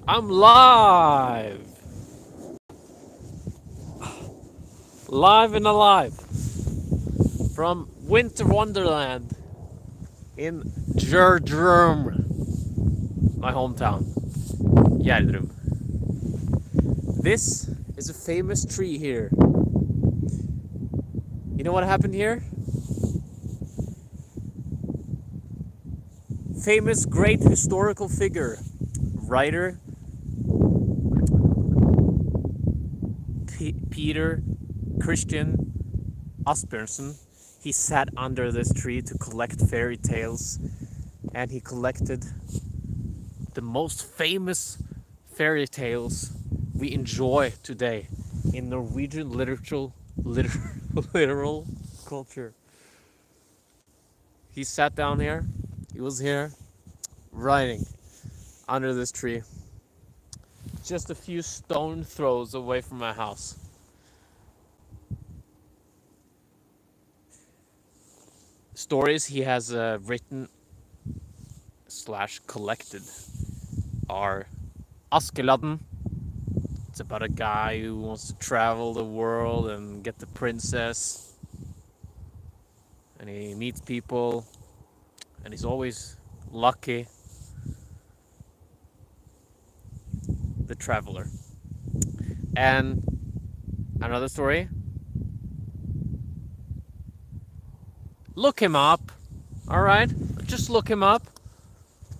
I'm live! Live and alive from Winter Wonderland in Gjerdrum, my hometown, Gjerdrum. This is a famous tree here. You know what happened here? Famous great historical figure, writer Peter Christian Asbjørnsen. He sat under this tree to collect fairy tales, and he collected the most famous fairy tales we enjoy today in Norwegian literal culture. He sat down here, he was here writing under this tree, just a few stone throws away from my house. Stories he has written / collected are Askeladden. It's about a guy who wants to travel the world and get the princess. And he meets people, and he's always lucky. The Traveler. And another story. Look him up, alright? Just look him up.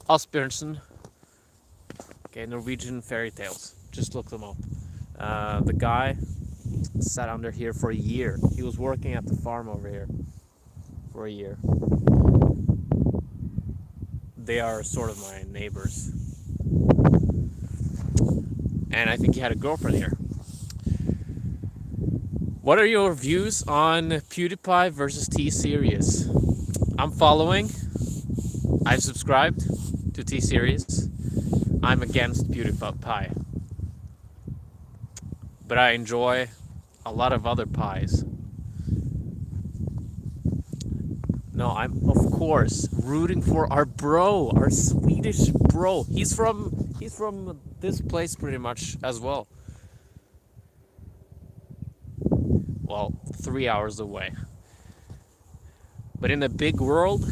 Asbjørnsen. Okay, Norwegian fairy tales. Just look them up. The guy sat under here for a year. He was working at the farm over here for a year. They are sort of my neighbors. And I think he had a girlfriend here. What are your views on PewDiePie versus T-Series? I'm following. I've subscribed to T-Series. I'm against PewDiePie. But I enjoy a lot of other pies. No, I'm of course rooting for our bro, our Swedish bro. He's from this place pretty much as well. Well, 3 hours away. But in a big world,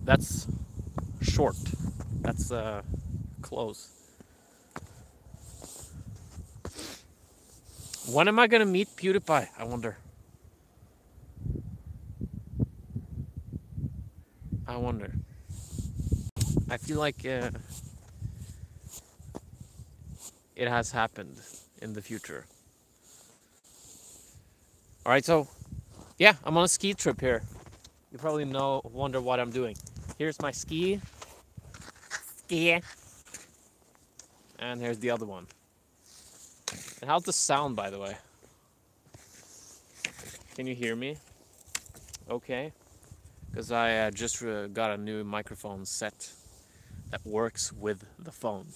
that's short. That's close. When am I gonna meet PewDiePie, I wonder? I wonder. I feel like it has happened in the future. Alright, so yeah, I'm on a ski trip here. You probably wonder what I'm doing. Here's my ski. And here's the other one. And how's the sound, by the way? Can you hear me? Okay. Because I just got a new microphone set that works with the phone.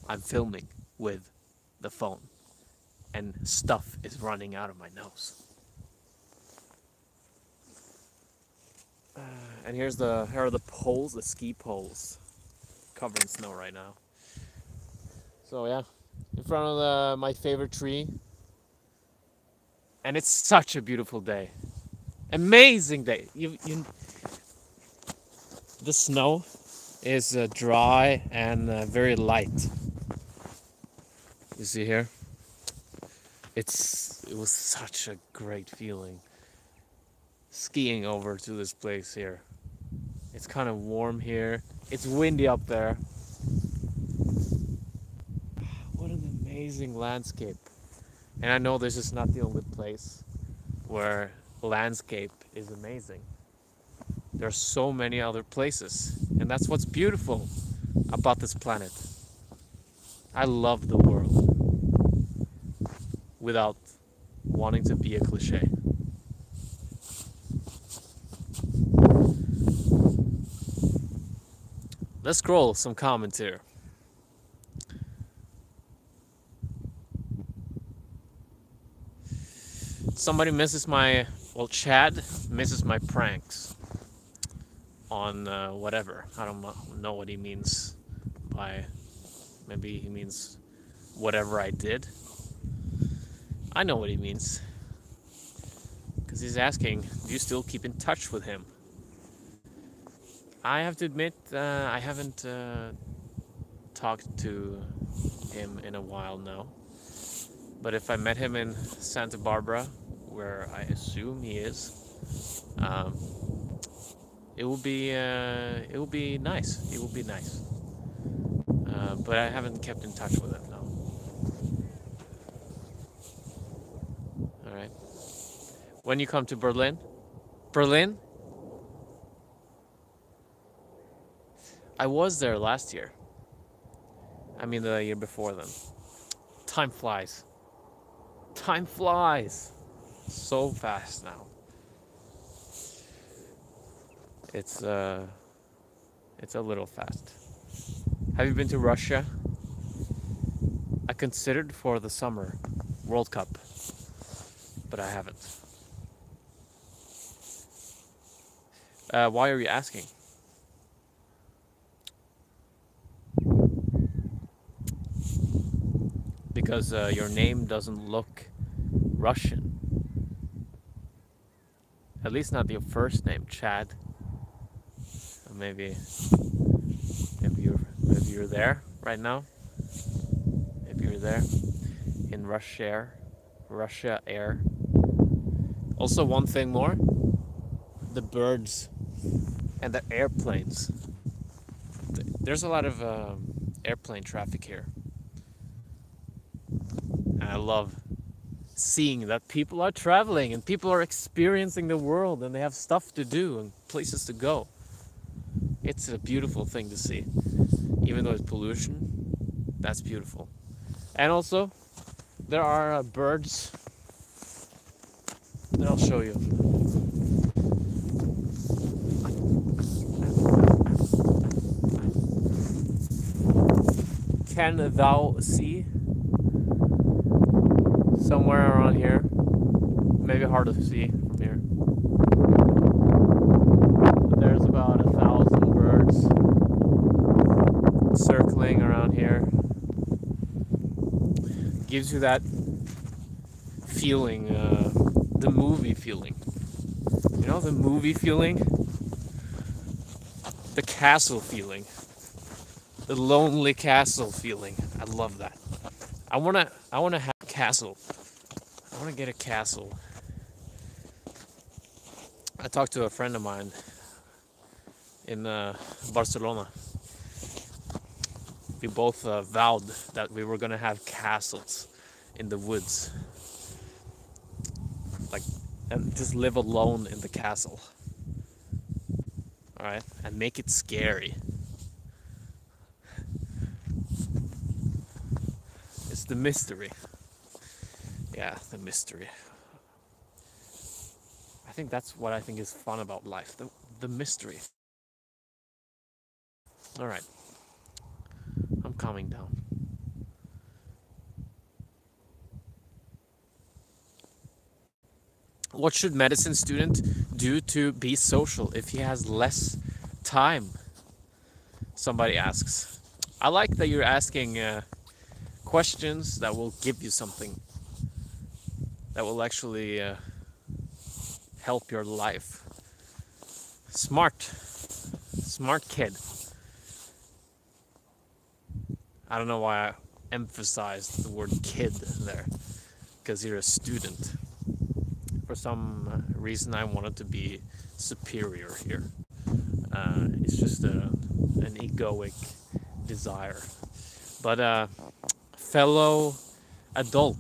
I'm filming with the phone. And stuff is running out of my nose. And here are the poles, the ski poles, covered in snow right now. So yeah, in front of my favorite tree, and it's such a beautiful day, amazing day. The snow is dry and very light. You see here. It was such a great feeling skiing over to this place here. It's kind of warm here. It's windy up there. What an amazing landscape. And I know this is not the only place where landscape is amazing. There are so many other places, and that's what's beautiful about this planet. I love the world. Without wanting to be a cliche. Let's scroll some comments here. Somebody misses Chad misses my pranks on whatever. I don't know what he means by, maybe he means whatever I did. I know what he means. Because he's asking, do you still keep in touch with him? I have to admit, I haven't talked to him in a while now. But if I met him in Santa Barbara, where I assume he is, it will be nice. It will be nice. But I haven't kept in touch with him now. All right. When you come to Berlin, Berlin. I was there last year. I mean the year before then. Time flies. Time flies so fast now. It's a little fast. Have you been to Russia? I considered for the summer World Cup, but I haven't. Why are you asking? Because your name doesn't look Russian. At least not your first name, Chad. Or maybe you're there right now. Maybe you're there in Russia Air. Also, one thing more: the birds and the airplanes. There's a lot of airplane traffic here. And I love seeing that people are traveling and people are experiencing the world and they have stuff to do and places to go. It's a beautiful thing to see. Even though it's pollution, that's beautiful. And also, there are birds that I'll show you. Can thou see? Somewhere around here. Maybe hard to see from here. There's about 1,000 birds circling around here. Gives you that feeling, the movie feeling. You know, the movie feeling? The castle feeling. The lonely castle feeling. I love that. I wanna have a castle. I wanna get a castle. I talked to a friend of mine in Barcelona. We both vowed that we were gonna have castles in the woods, like, and just live alone in the castle. All right, and make it scary. It's the mystery. Yeah, the mystery. I think that's what I think is fun about life, the mystery. All right, I'm calming down. What should medicine student do to be social if he has less time? Somebody asks. I like that you're asking questions that will give you something, that will actually help your life. Smart kid. I don't know why I emphasized the word kid there, because you're a student. For some reason I wanted to be superior here. It's just an egoic desire. But fellow adult,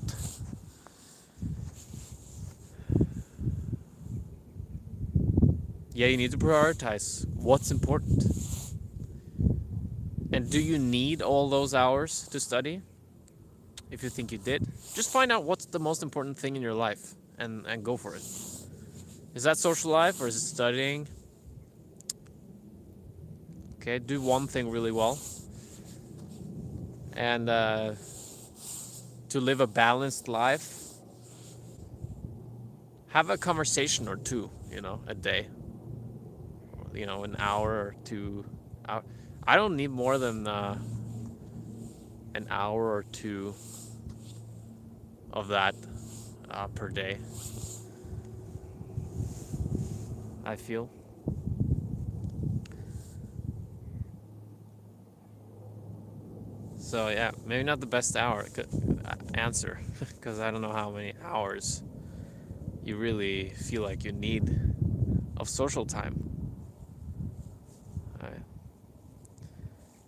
yeah, you need to prioritize what's important. And do you need all those hours to study? If you think you did, just find out what's the most important thing in your life and go for it. Is that social life or is it studying? Okay, do one thing really well. And to live a balanced life, have a conversation or two, a day. An hour or 2 hours. I don't need more than an hour or two of that per day, I feel. So yeah, maybe not the best answer, because I don't know how many hours you really feel like you need of social time.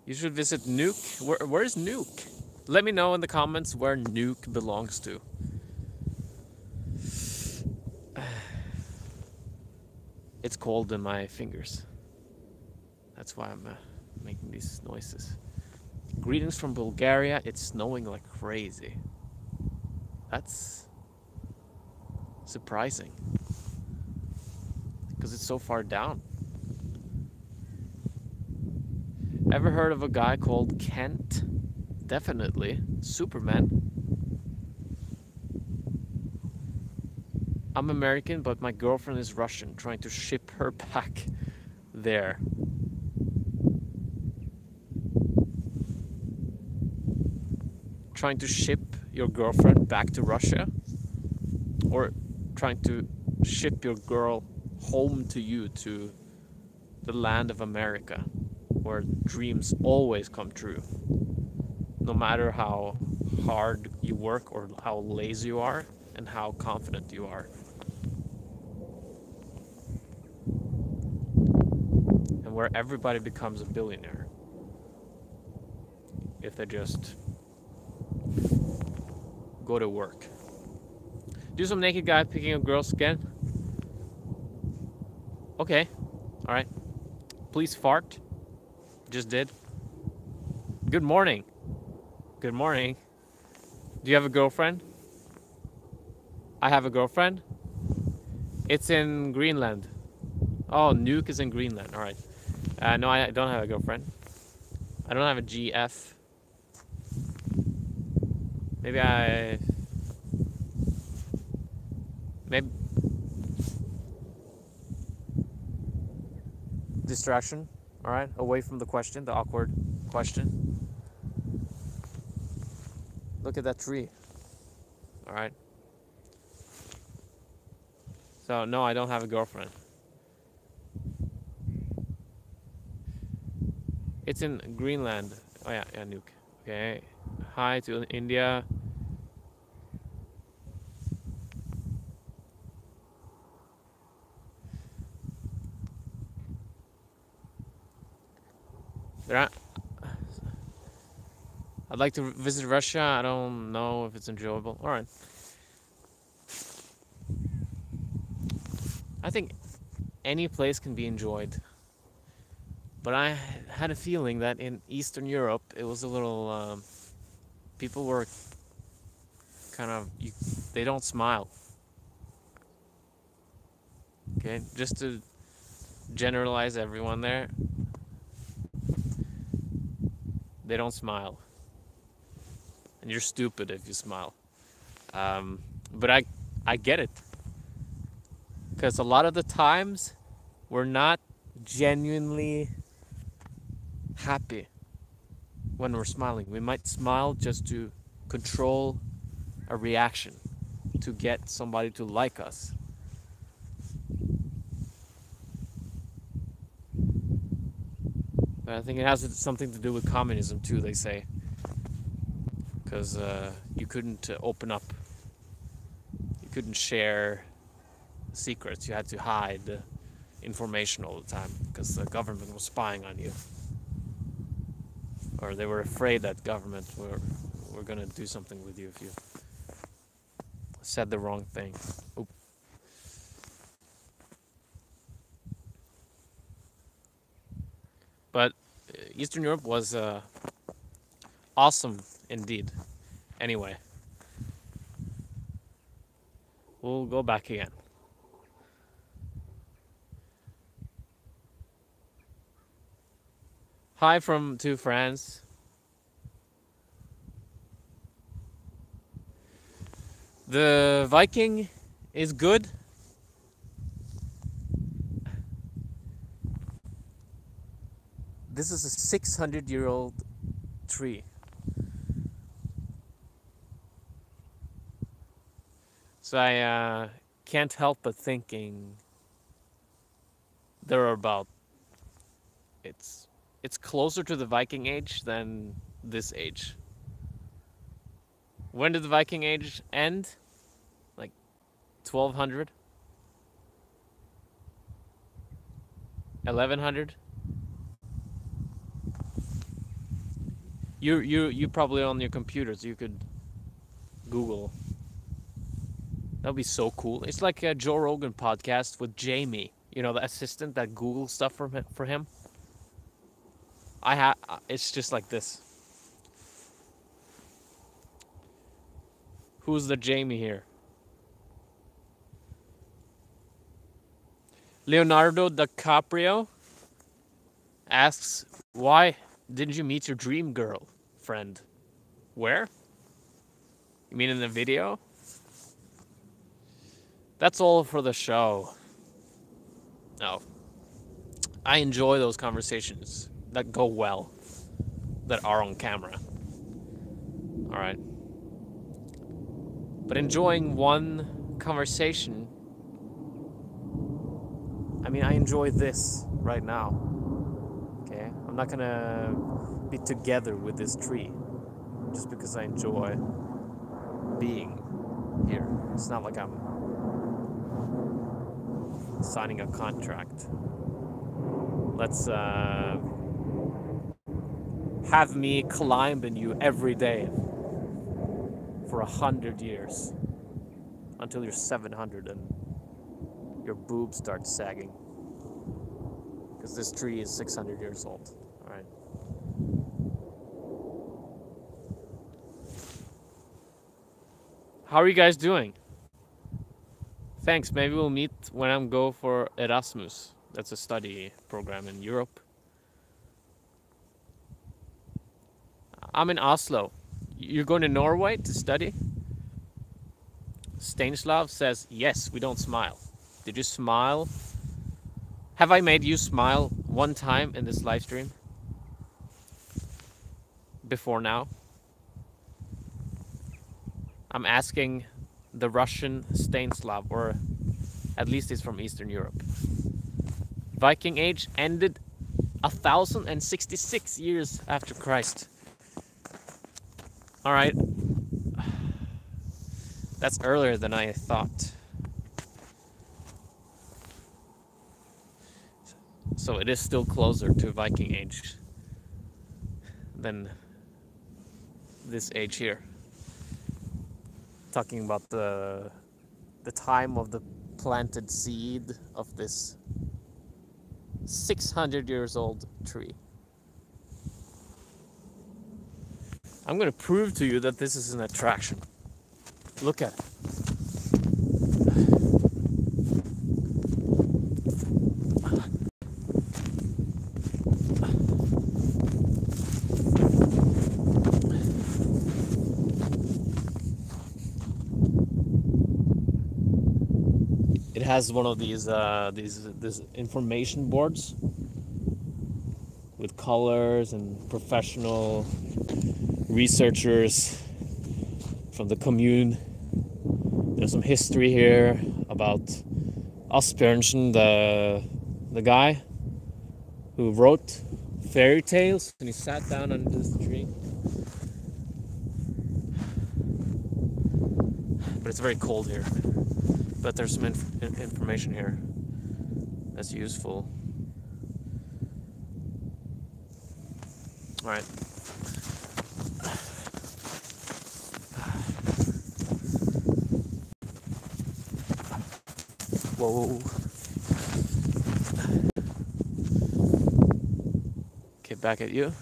You should visit Nuke. Where's Nuke? Let me know in the comments where Nuke belongs to. It's cold in my fingers. That's why I'm making these noises. Greetings from Bulgaria. It's snowing like crazy. That's surprising, because it's so far down. Ever heard of a guy called Kent? Definitely. Superman. I'm American, but my girlfriend is Russian, trying to ship her back there. Trying to ship your girlfriend back to Russia? Or trying to ship your girl home to you, to the land of America, where dreams always come true, no matter how hard you work or how lazy you are and how confident you are. And where everybody becomes a billionaire if they just go to work. Do some naked guy picking up girls again. Okay, all right. Please fart. Just did. Good morning. Good morning. Do you have a girlfriend? I have a girlfriend. It's in Greenland. Oh, Nuke is in Greenland. All right. No, I don't have a girlfriend. I don't have a GF. Maybe distraction. All right, away from the question, the awkward question. Look at that tree. All right. So no, I don't have a girlfriend. It's in Greenland. Oh yeah, Nuke. Okay. Hi to India. I'd like to visit Russia. I don't know if it's enjoyable. All right. I think any place can be enjoyed. But I had a feeling that in Eastern Europe, it was a little... people were kind of... they don't smile. Okay, just to generalize everyone there. They don't smile. And you're stupid if you smile. But I get it. Because a lot of the times, we're not genuinely happy when we're smiling. We might smile just to control a reaction, to get somebody to like us. But I think it has something to do with communism too, they say. Because you couldn't open up, you couldn't share secrets, you had to hide information all the time because the government was spying on you. Or they were afraid that government were going to do something with you if you said the wrong thing. Oop. But Eastern Europe was awesome indeed. Anyway, we'll go back again. Hi to France. The Viking is good. This is a 600-year-old tree. So I can't help but thinking they're about it's closer to the Viking Age than this age. When did the Viking Age end? Like 1200? 1100? You probably on your computers. You could Google. That'd be so cool. It's like a Joe Rogan podcast with Jamie. You know, the assistant that Google stuff for him. It's just like this. Who's the Jamie here? Leonardo DiCaprio asks, why didn't you meet your dream girl, friend? Where? You mean in the video? That's all for the show. No. I enjoy those conversations that go well, that are on camera. Alright. But enjoying one conversation, I mean, I enjoy this right now. Okay? I'm not gonna be together with this tree just because I enjoy being here. It's not like I'm signing a contract. Let's have me climbing you every day for 100 years until you're 700 and your boobs start sagging, because this tree is 600 years old. All right. How are you guys doing? Thanks. Maybe we'll meet when I go for Erasmus. That's a study program in Europe. I'm in Oslo. You're going to Norway to study? Stanislav says, yes, we don't smile. Did you smile? Have I made you smile one time in this live stream? Before now? I'm asking the Russian Stanislav, or at least he's from Eastern Europe. Viking Age ended 1066 years after Christ. All right. That's earlier than I thought. So it is still closer to Viking Age than this age here. Talking about the time of the planted seed of this 600 years old tree. I'm going to prove to you that this is an attraction. Look at it. It has one of these information boards with colors and professional researchers from the commune. There's some history here about Asbjørnsen, the guy who wrote fairy tales, and he sat down under this tree. But it's very cold here. But there's some information here that's useful. All right. Whoa. Okay, back at you.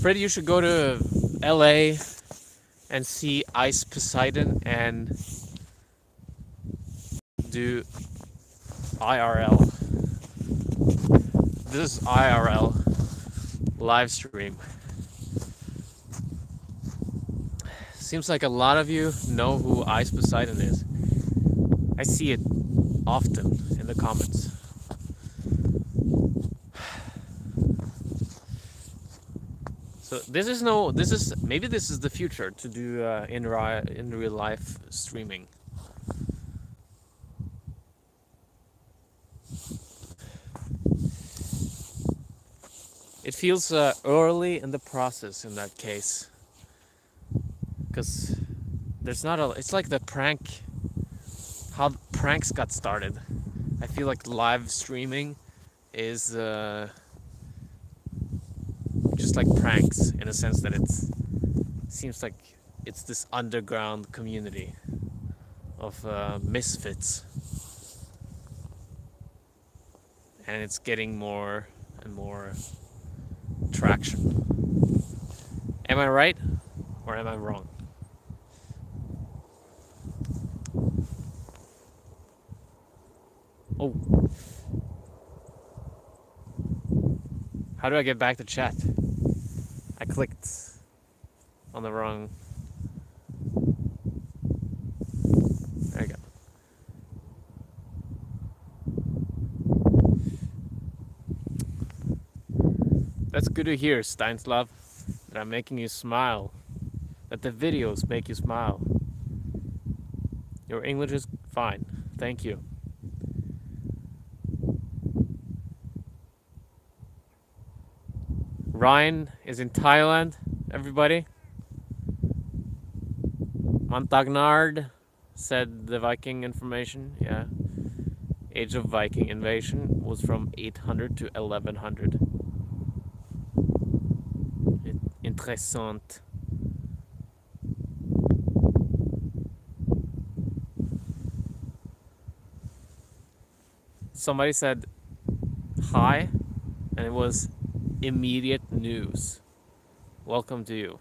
Freddy, you should go to LA and see Ice Poseidon and do IRL. This is IRL live stream. Seems like a lot of you know who Ice Poseidon is. I see it often in the comments. So this is no. This is maybe this is the future to do in real life streaming. It feels early in the process in that case, because there's not a. It's like the prank. How pranks got started. I feel like live streaming is just like pranks in a sense that it seems like it's this underground community of misfits, and it's getting more and more traction. Am I right or am I wrong? Oh. How do I get back to chat? I clicked on the wrong. There you go. That's good to hear, Steinslav, that I'm making you smile. That the videos make you smile. Your English is fine. Thank you. Ryan is in Thailand, everybody. Montagnard said the Viking information, yeah. Age of Viking invasion was from 800 to 1100. Interessant. Somebody said hi, and it was immediate news. Welcome to you.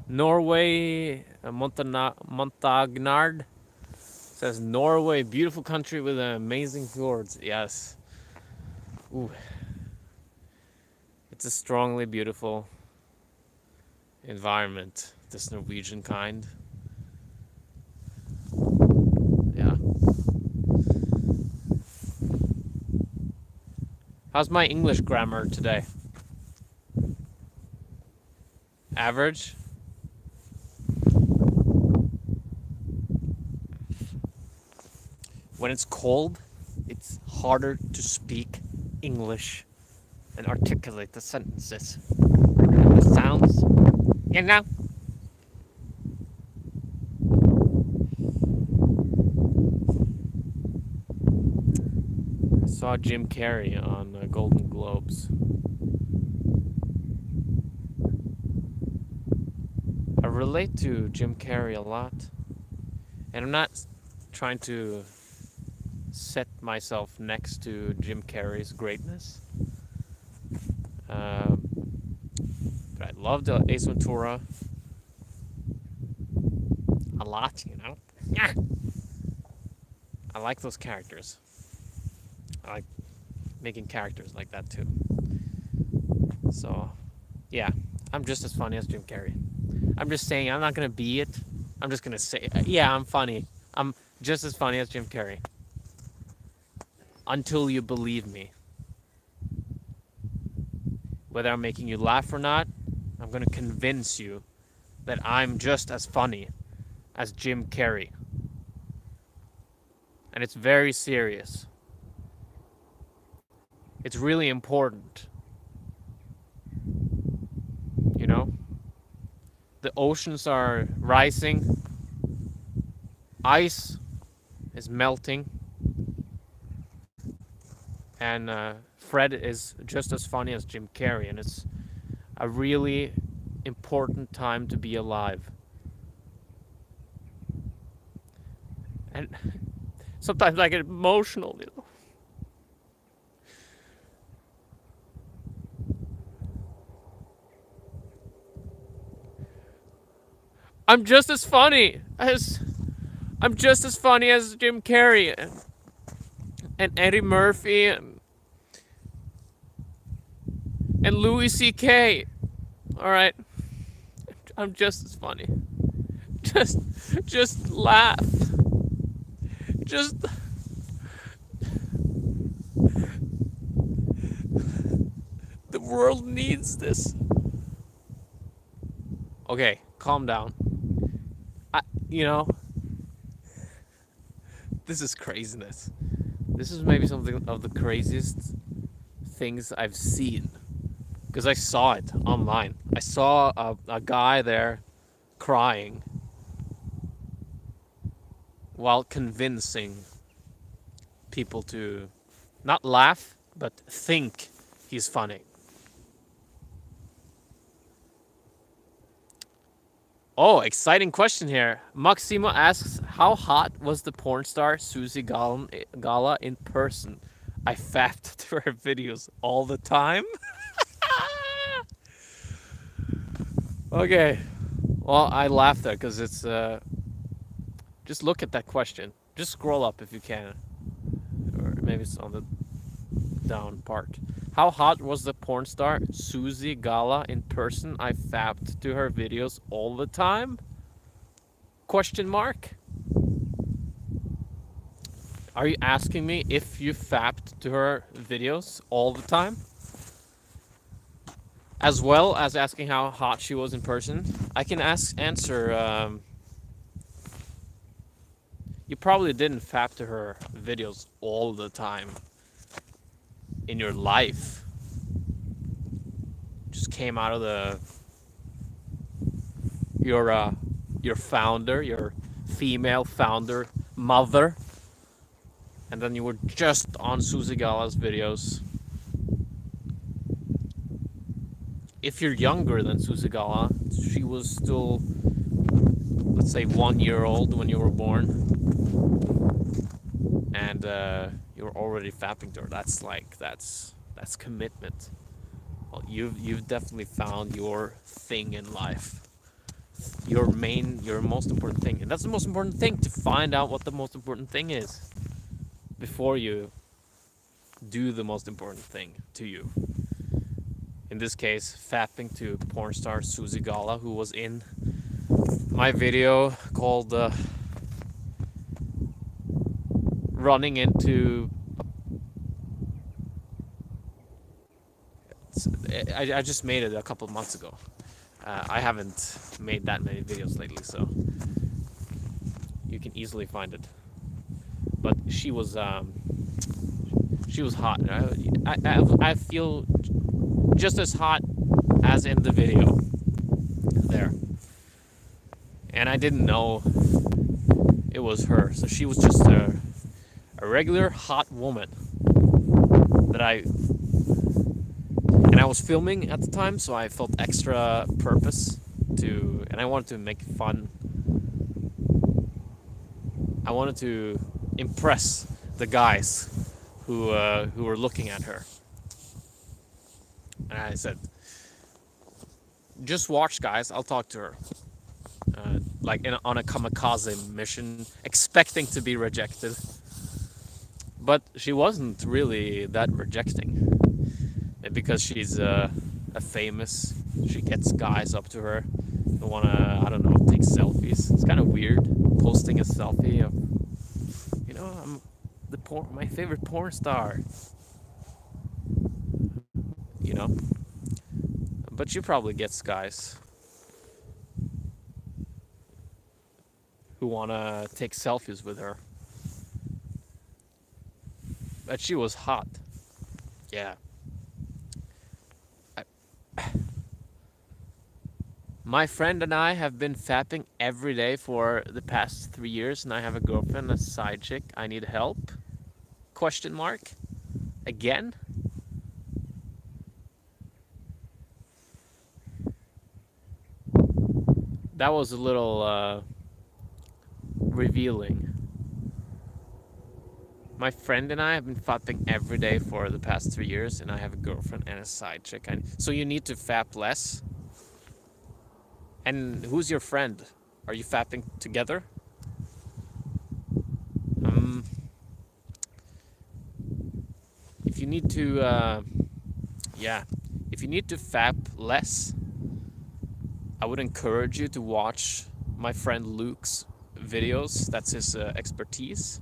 Norway, Montagnard says Norway, beautiful country with amazing fjords. Yes. Ooh. It's a strongly beautiful environment, this Norwegian kind. Yeah. How's my English grammar today? Average? When it's cold, it's harder to speak English and articulate the sentences. The sounds, you know? I saw Jim Carrey on Golden Globes. I relate to Jim Carrey a lot. And I'm not trying to set myself next to Jim Carrey's greatness. But I loved Ace Ventura a lot, you know? Yeah. I like those characters. I like making characters like that too. So, yeah, I'm just as funny as Jim Carrey. I'm just saying, I'm not gonna be it. I'm just gonna say, yeah, I'm funny. I'm just as funny as Jim Carrey. Until you believe me. Whether I'm making you laugh or not, I'm gonna convince you that I'm just as funny as Jim Carrey. And it's very serious. It's really important. You know? The oceans are rising. Ice is melting. And Fred is just as funny as Jim Carrey. And it's a really important time to be alive. And sometimes I get emotional, you know. I'm just as funny as Jim Carrey and Eddie Murphy and Louis C.K. All right, I'm just as funny. Just laugh. Just the world needs this. Okay, calm down. You know, this is craziness. This is maybe something of the craziest things I've seen. Because I saw it online. I saw a guy there crying while convincing people to not laugh, but think he's funny. Oh, exciting question here. Maximo asks, how hot was the porn star Susie Gala in person? I fapped to her videos all the time. Okay. Well, I laughed there because it's... just look at that question. Just scroll up if you can. Or maybe it's on the down part. How hot was the porn star Susie Gala in person? I fapped to her videos all the time? Question mark? Are you asking me if you fapped to her videos all the time? As well as asking how hot she was in person? I can answer... you probably didn't fap to her videos all the time in your life. Just came out of your founder, your female founder mother, and then you were just on Susie Gala's videos. If you're younger than Susie Gala, she was still, let's say, 1 year old when you were born, and you were already fapping to her. That's commitment. Well, you've definitely found your thing in life, your most important thing, and that's the most important thing, to find out what the most important thing is before you do the most important thing to you. In this case, fapping to porn star Susie Gala, who was in my video called running into... I just made it a couple of months ago. I haven't made that many videos lately, so you can easily find it. But she was hot. I feel just as hot as in the video there. And I didn't know it was her, so she was just a regular hot woman that I was filming at the time, so I felt extra purpose to, and I wanted to make fun. I wanted to impress the guys who were looking at her. And I said, just watch, guys, I'll talk to her. On a kamikaze mission, expecting to be rejected. But she wasn't really that rejecting. Because she's famous, she gets guys up to her who wanna, I don't know, take selfies. It's kind of weird posting a selfie of, I'm my favorite porn star. But she probably gets guys who wanna take selfies with her. But she was hot. Yeah. My friend and I have been fapping every day for the past 3 years, and I have a girlfriend, a side chick. I need help? Question mark? Again? That was a little revealing. My friend and I have been fapping every day for the past 3 years, and I have a girlfriend and a side chick. So you need to fap less? And who's your friend? Are you fapping together? If you need to, if you need to fap less, I would encourage you to watch my friend Luke's videos. That's his expertise.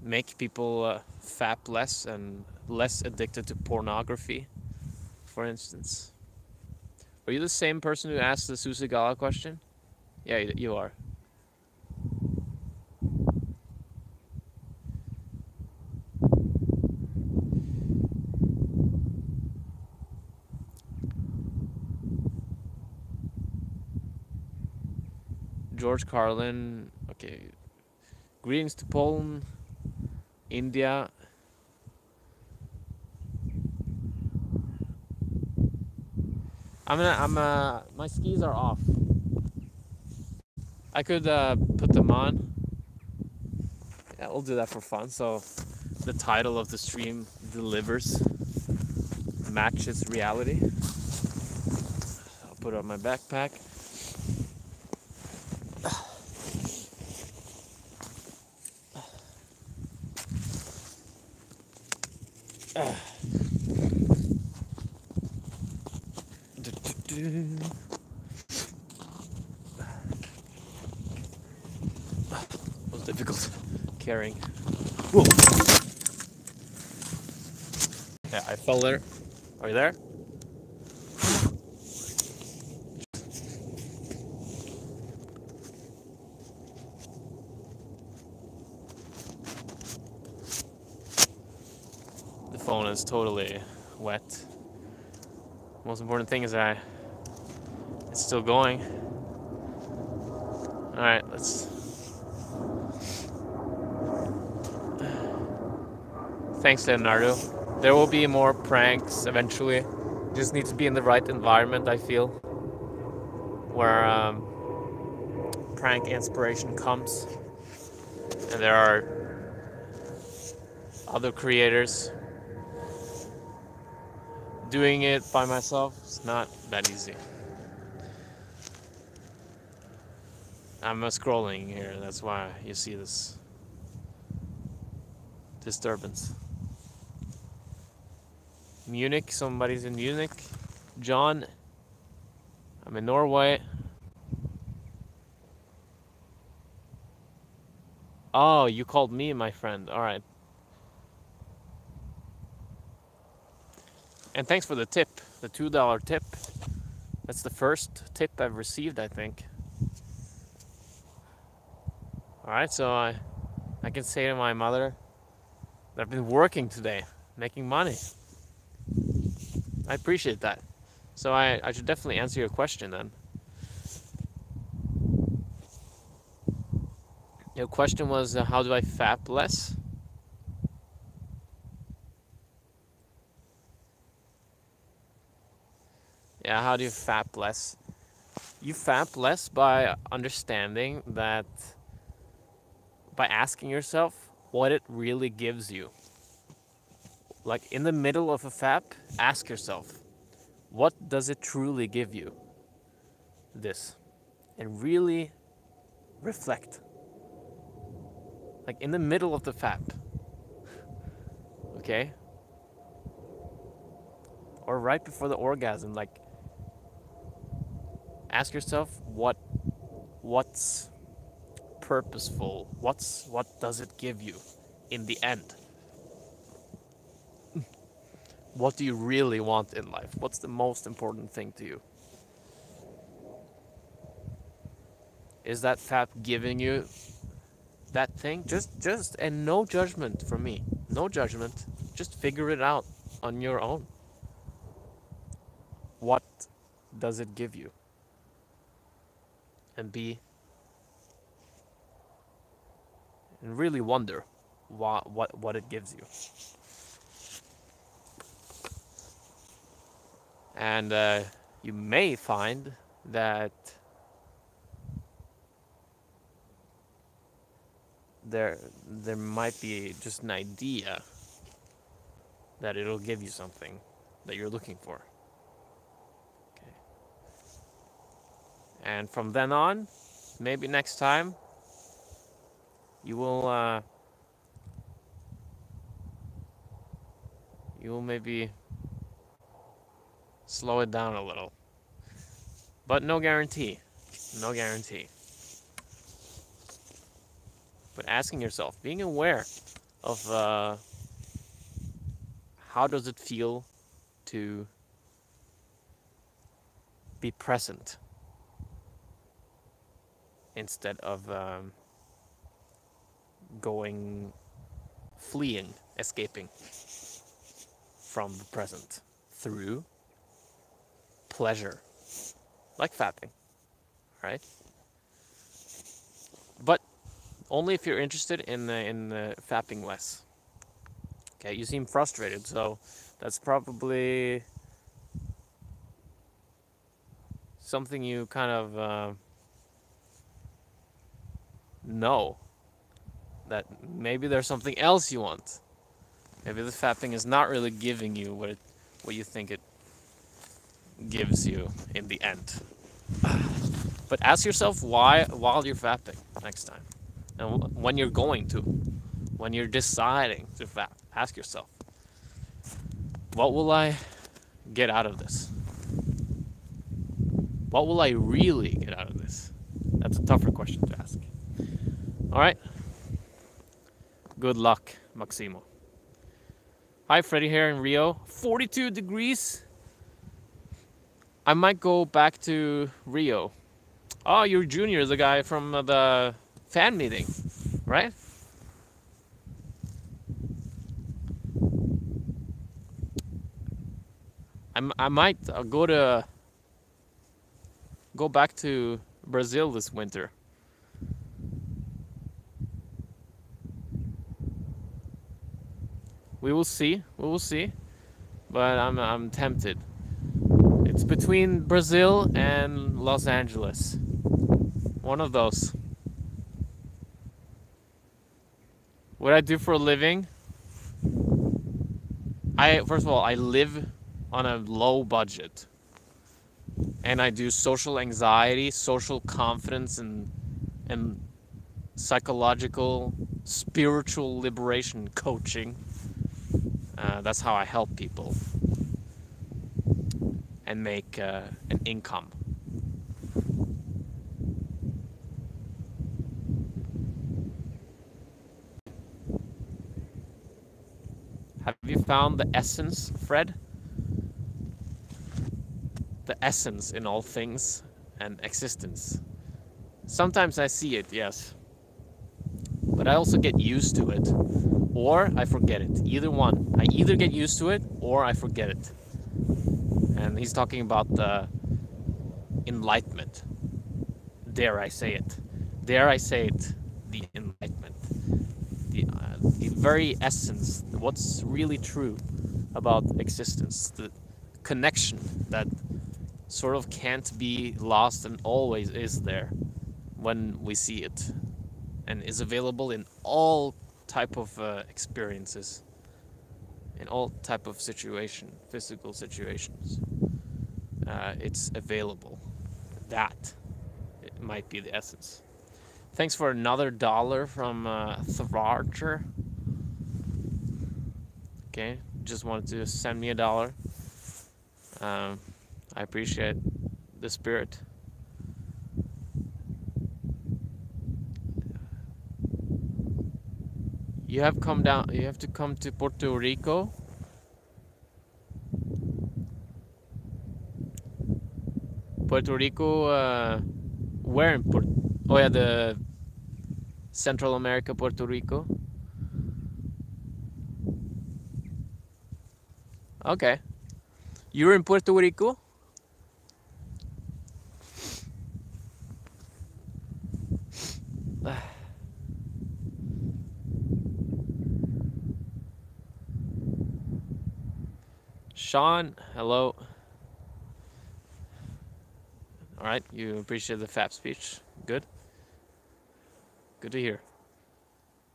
Make people fap less and less addicted to pornography. for instance. Are you the same person who asked the Susagala question? Yeah, you are. George Carlin. Okay. Greetings to Poland, India. My skis are off. I could put them on. Yeah, we'll do that for fun. So the title of the stream delivers, matches reality. I'll put on my backpack. It was difficult carrying. Whoa. Yeah, I fell there. Are you there? The phone is totally wet. Most important thing is that it's still going. All right, let's. Thanks, Leonardo. There will be more pranks eventually. Just need to be in the right environment, I feel, where prank inspiration comes. And there are other creators. Doing it by myself is not that easy. I'm scrolling here, that's why you see this disturbance. Munich, somebody's in Munich. John, I'm in Norway. Oh, you called me my friend, alright. And thanks for the tip, the $2 tip. That's the first tip I've received, I think. Alright, so I can say to my mother that I've been working today, making money. I appreciate that. So I should definitely answer your question then. Your question was, how do I fap less? Yeah, how do you fap less? You fap less by understanding that, by asking yourself what it really gives you. Like in the middle of a fap, ask yourself, what does it truly give you? This. And really reflect. Like in the middle of the fap. Okay? Or right before the orgasm, like ask yourself what's purposeful, what does it give you in the end? What do you really want in life? What's the most important thing to you? Is that fap giving you that thing? Just and no judgment from me. No judgment. Just figure it out on your own. What does it give you? And really wonder what it gives you. And you may find that there might be just an idea that it'll give you something that you're looking for. Okay. And from then on, maybe next time, you will maybe slow it down a little. But no guarantee. No guarantee. But asking yourself, being aware of how does it feel to be present instead of fleeing, escaping from the present through pleasure, like fapping, right? But only if you're interested in fapping less. Okay, you seem frustrated, so that's probably something you kind of know, that maybe there's something else you want. Maybe the fapping is not really giving you what you think it gives you in the end. But ask yourself why while you're fapping next time, and when you're going to, when you're deciding to fap, ask yourself, what will I get out of this? What will I really get out of this? That's a tougher question to ask. All right. Good luck, Maximo. Hi, FreddyFairhair in Rio. 42 degrees. I might go back to Rio. Oh, you're Junior, the guy from the fan meeting, right? I might go back to Brazil this winter. We will see. We will see. But I'm tempted. It's between Brazil and Los Angeles. One of those. What I do for a living? First of all, I live on a low budget. And I do social anxiety, social confidence, and psychological, spiritual liberation coaching. That's how I help people and make an income. Have you found the essence, Fred? The essence in all things and existence. Sometimes I see it, yes. But I also get used to it. Or I forget it. Either one. I either get used to it or I forget it. And he's talking about the enlightenment. Dare I say it. Dare I say it. The enlightenment. The very essence. What's really true about existence. The connection that sort of can't be lost and always is there when we see it. And is available in all type of experiences, in all type of physical situations. It's available. That it might be the essence. Thanks for another $1 from Thrarcher. Okay, just wanted to send me $1. I appreciate the spirit. You have to come to Puerto Rico. Puerto Rico, where in Puerto? Oh yeah, the Central America, Puerto Rico. Okay. You're in Puerto Rico? Sean, hello. All right, you appreciate the fap speech. Good. Good to hear.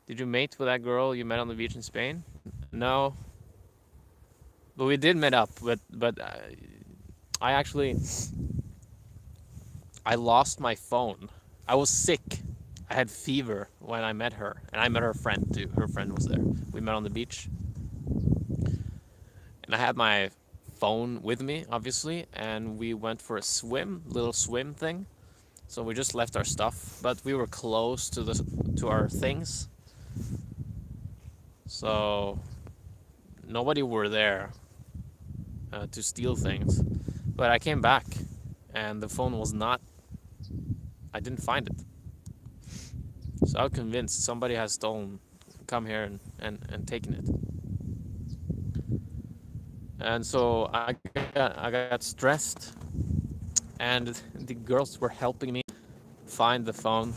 Did you mate with that girl you met on the beach in Spain? No. But we did meet up, but I actually lost my phone. I was sick. I had fever when I met her, and I met her friend too. Her friend was there. We met on the beach. And I had my phone with me, obviously, and we went for a little swim thing. So we just left our stuff, but we were close to our things. So nobody were there to steal things. But I came back, and the phone was not. I didn't find it. So I was convinced somebody has come here and taken it. And so I got stressed, and the girls were helping me find the phone,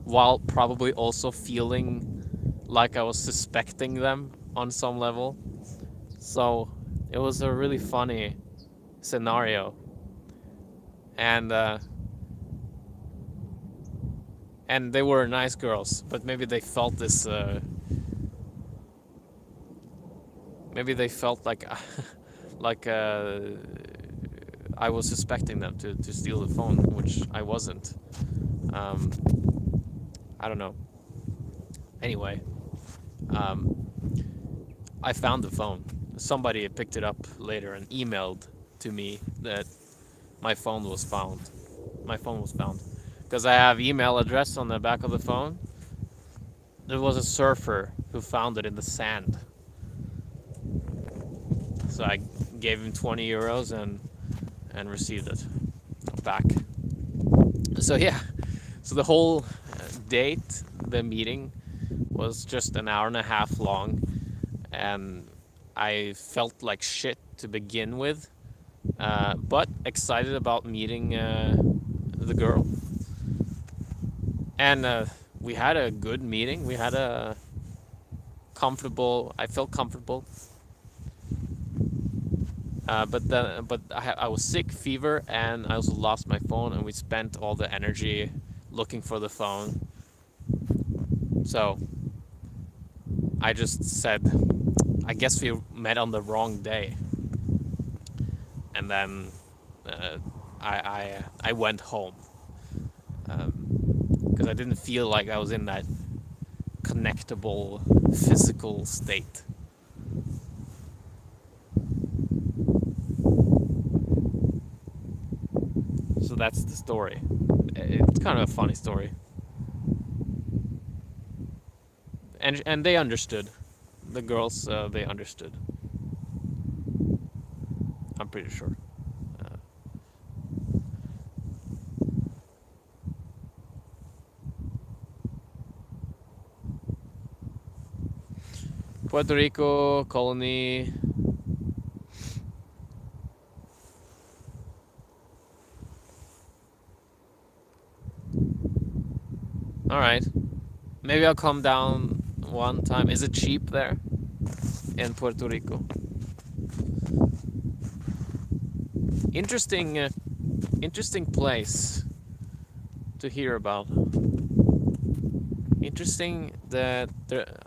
while probably also feeling like I was suspecting them on some level. So it was a really funny scenario, and they were nice girls, but maybe they felt this. Maybe they felt like like I was suspecting them to steal the phone, which I wasn't. Um, I don't know. Anyway, I found the phone. Somebody picked it up later and emailed to me that my phone was found. My phone was found. Because I have email address on the back of the phone. There was a surfer who found it in the sand. So I gave him 20 euros and received it back. So yeah, so the whole date, the meeting, was just an hour and a half long, and I felt like shit to begin with, but excited about meeting the girl. And we had a good meeting. We had a comfortable. I felt comfortable. But I was sick, fever, and I also lost my phone, and we spent all the energy looking for the phone. So I just said, I guess we met on the wrong day. And then I went home, because I didn't feel like I was in that connectable physical state. So that's the story. It's kind of a funny story. And they understood. The girls, they understood. I'm pretty sure. Puerto Rico, colony. Alright. Maybe I'll come down one time. Is it cheap there? In Puerto Rico? Interesting, interesting place to hear about. Interesting that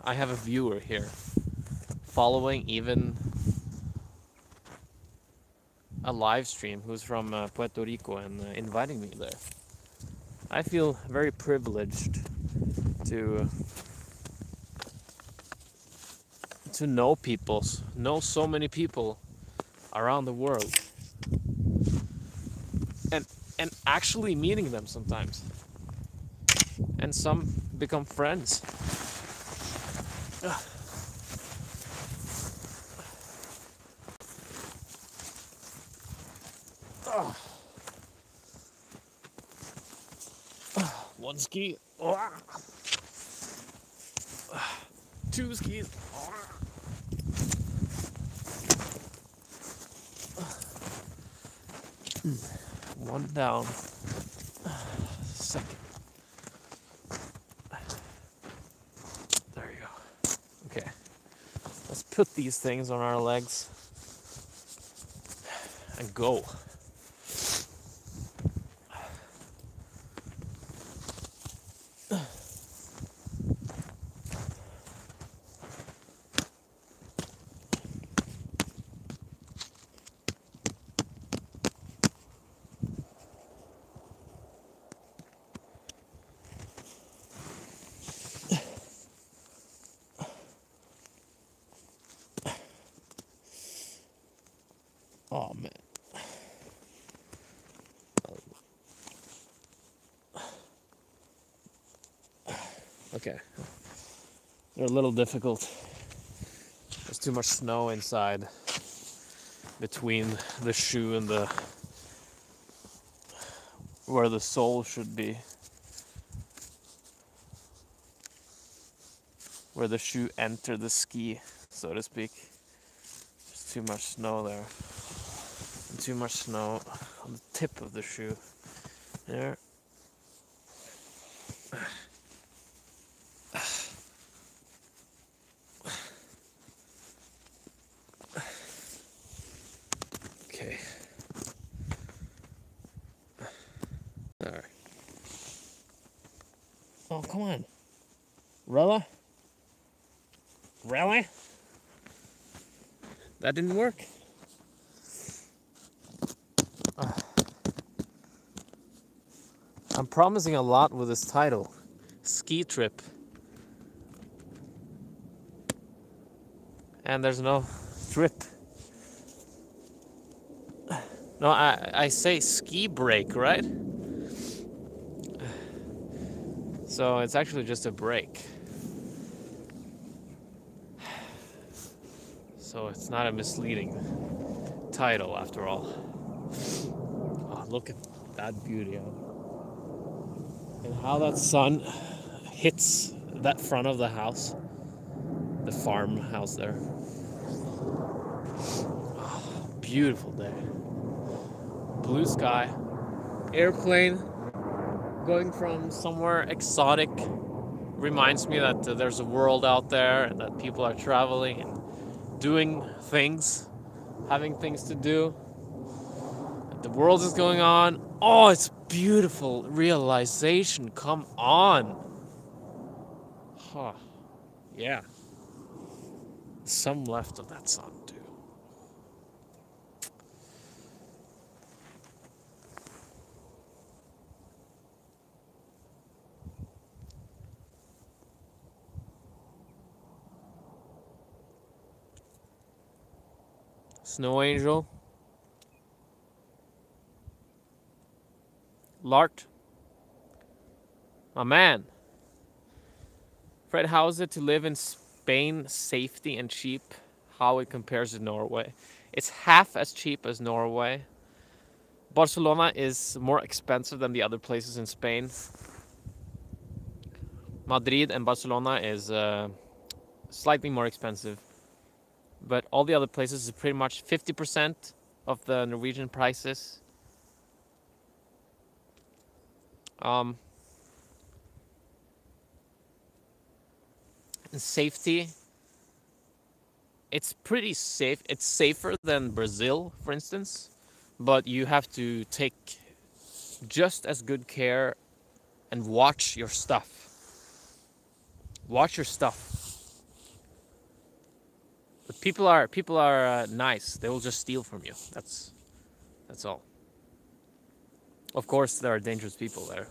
I have a viewer here following even a live stream who's from Puerto Rico and inviting me there. I feel very privileged to know so many people around the world, and actually meeting them sometimes, and some become friends. Ugh. Ugh. One ski. Two skis. One down. Second. There you go. Okay. Let's put these things on our legs and go. Oh man. Okay. They're a little difficult. There's too much snow inside between the shoe and the where the sole should be. Where the shoe entered the ski, so to speak. There's too much snow there. And too much snow on the tip of the shoe. There. Okay. There. Oh, come on. Really? Really? That didn't work. I'm promising a lot with this title. Ski trip. And there's no trip. No, I say ski break, right? So it's actually just a break. So it's not a misleading title after all. Oh, look at that beauty. And how that sun hits that front of the house. The farmhouse there. Oh, beautiful day. Blue sky. Airplane going from somewhere exotic. Reminds me that there's a world out there and that people are traveling and doing things, having things to do. The world is going on. Oh, it's beautiful realization. Come on. Huh. Yeah. Some left of that sun too. Snow angel. Lart. My man. Fred, how is it to live in Spain, safety and cheap? How it compares to Norway? It's half as cheap as Norway. Barcelona is more expensive than the other places in Spain. Madrid and Barcelona is slightly more expensive. But all the other places is pretty much 50% of the Norwegian prices. And safety, it's pretty safe. It's safer than Brazil, for instance, but you have to take just as good care and watch your stuff. Watch your stuff. But people are nice. They will just steal from you. That's all. Of course, there are dangerous people there.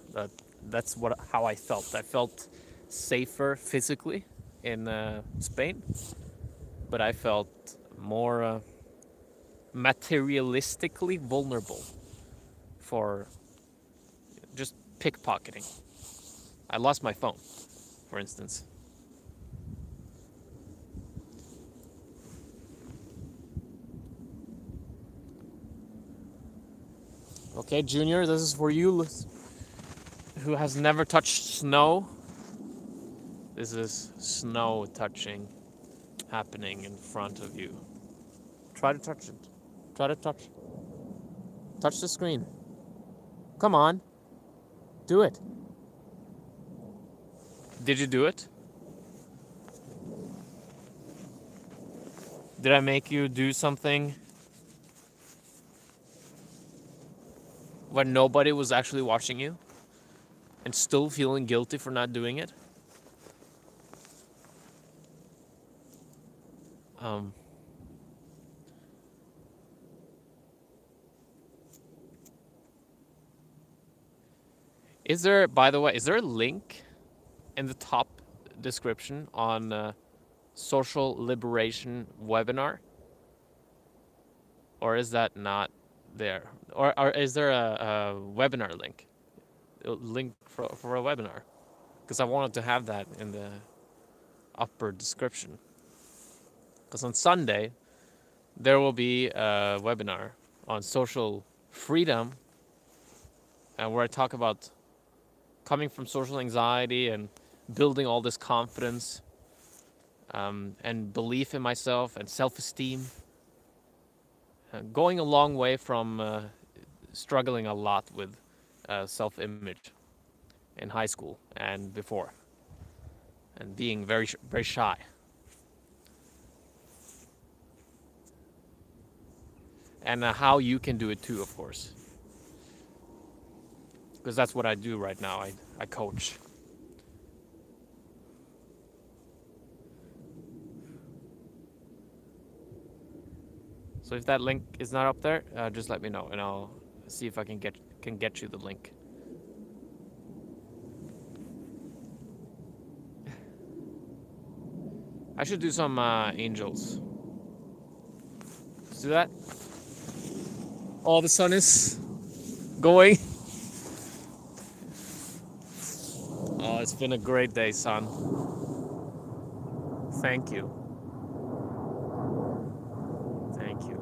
That's how I felt. I felt safer physically in Spain, but I felt more materialistically vulnerable for just pickpocketing. I lost my phone, for instance. Okay, Junior, this is for you who has never touched snow. This is snow touching, happening in front of you. Try to touch it. Try to touch. Touch the screen. Come on. Do it. Did you do it? Did I make you do something when nobody was actually watching you and still feeling guilty for not doing it? Is there, by the way, is there a link in the top description on social liberation webinar? Or is that not there? Or is there a webinar link? A link for a webinar? Because I wanted to have that in the upper description. Because on Sunday, there will be a webinar on social freedom where I talk about coming from social anxiety and building all this confidence and belief in myself and self-esteem. Going a long way from struggling a lot with self-image in high school and before, and being very shy. And how you can do it too, of course, because that's what I do right now. I coach. So if that link is not up there, just let me know, and I'll see if I can get you the link. I should do some angels. Let's do that. Oh, the sun is going. Oh, it's been a great day, son. Thank you. Thank you.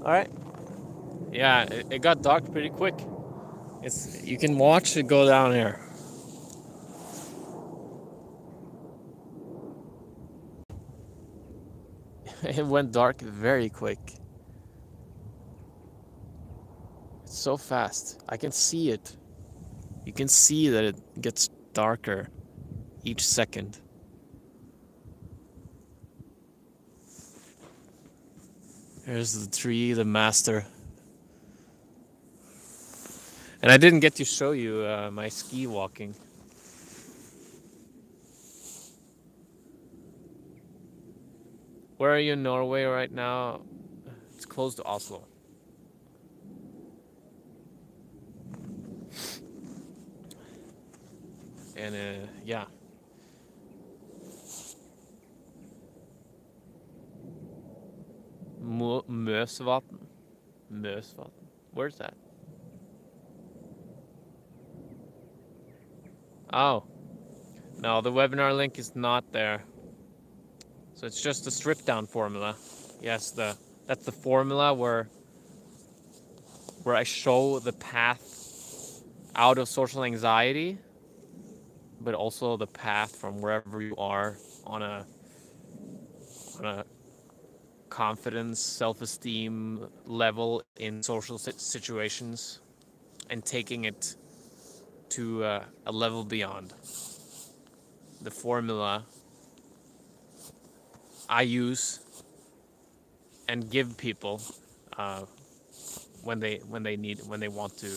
All right. Yeah, it got dark pretty quick. You can watch it go down here. It went dark very quick. It's so fast. I can see it. You can see that it gets darker each second. Here's the tree, the master. And I didn't get to show you my ski walking. Where are you in Norway right now? It's close to Oslo. And yeah. Møsvatn. Where's that? Oh. No, the webinar link is not there. So it's just the strip down formula. Yes, that's the formula where I show the path out of social anxiety, but also the path from wherever you are on a confidence, self-esteem level in social situations, and taking it to a level beyond. The formula I use and give people when they want to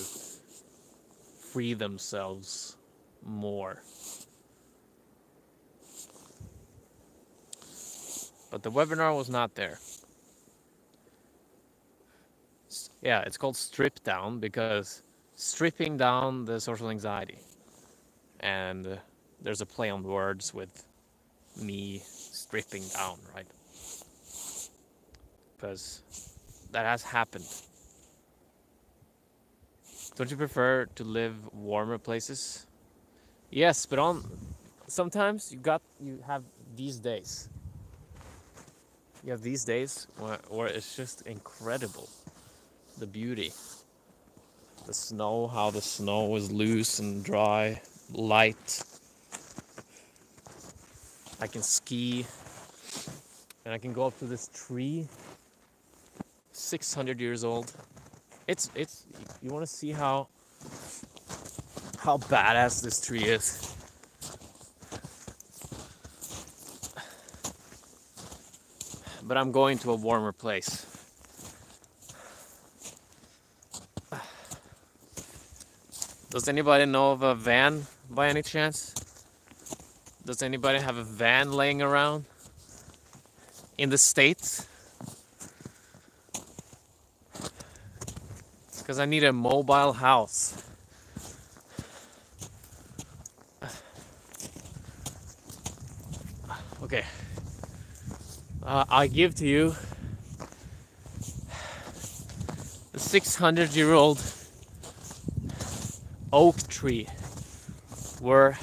free themselves more. But the webinar was not there. Yeah, it's called Strip Down because stripping down the social anxiety. And there's a play on words with me stripping down, right? Because that has happened. Don't you prefer to live warmer places? Yes, but sometimes you have these days. You have these days where it's just incredible. The beauty. The snow, how the snow is loose and dry, light. I can ski. And I can go up to this tree. 600 years old. It's you want to see how badass this tree is. But I'm going to a warmer place. Does anybody know of a van by any chance? Does anybody have a van laying around in the States? Because I need a mobile house. Okay. I give to you the 600-year-old oak tree where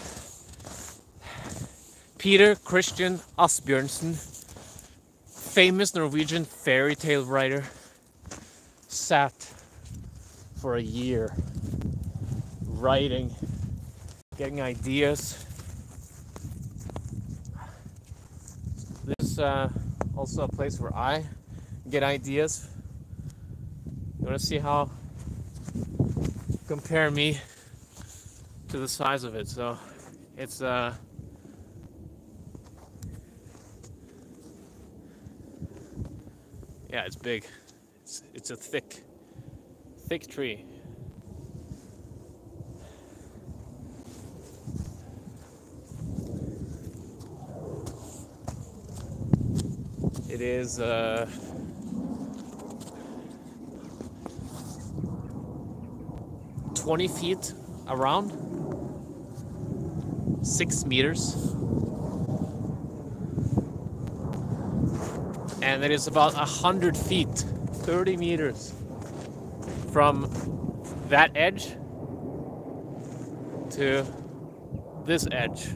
Peter Christian Asbjørnsen, famous Norwegian fairy tale writer, sat for a year writing, getting ideas. This is also a place where I get ideas. You want to see how compare me to the size of it? So it's yeah, it's big. It's a thick tree. It is 20 feet around, 6 meters, and it is about 100 feet, 30 meters from that edge to this edge.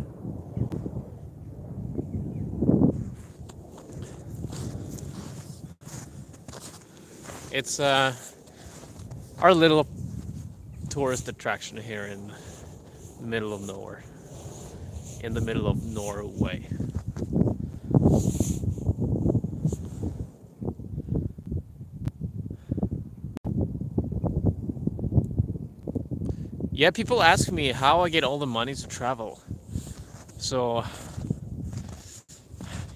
It's our little tourist attraction here in the middle of nowhere, in the middle of Norway. Yeah, people ask me how I get all the money to travel. So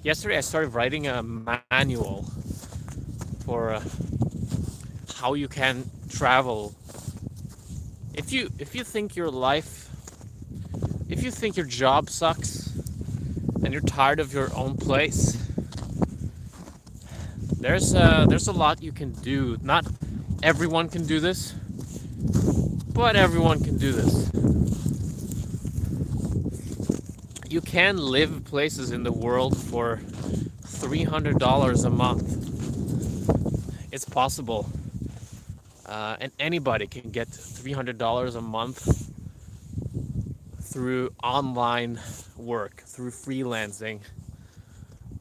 yesterday I started writing a manual for how you can travel. If you think your life, if you think your job sucks and you're tired of your own place, there's a lot you can do. Not everyone can do this, but everyone can do this. You can live places in the world for $300 a month. It's possible. And anybody can get $300 a month through online work, through freelancing,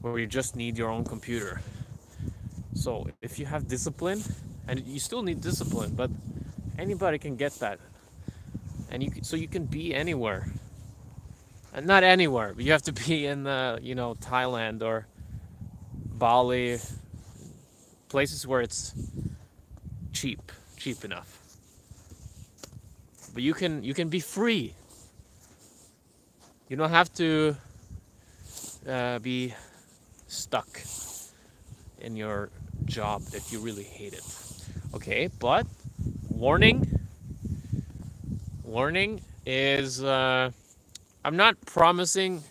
where you just need your own computer. So if you have discipline, and you still need discipline, but anybody can get that. And so you can be anywhere. And not anywhere, but you have to be in Thailand or Bali, places where it's cheap enough. But you can be free. You don't have to be stuck in your job if you really hate it. Okay, but warning is I'm not promising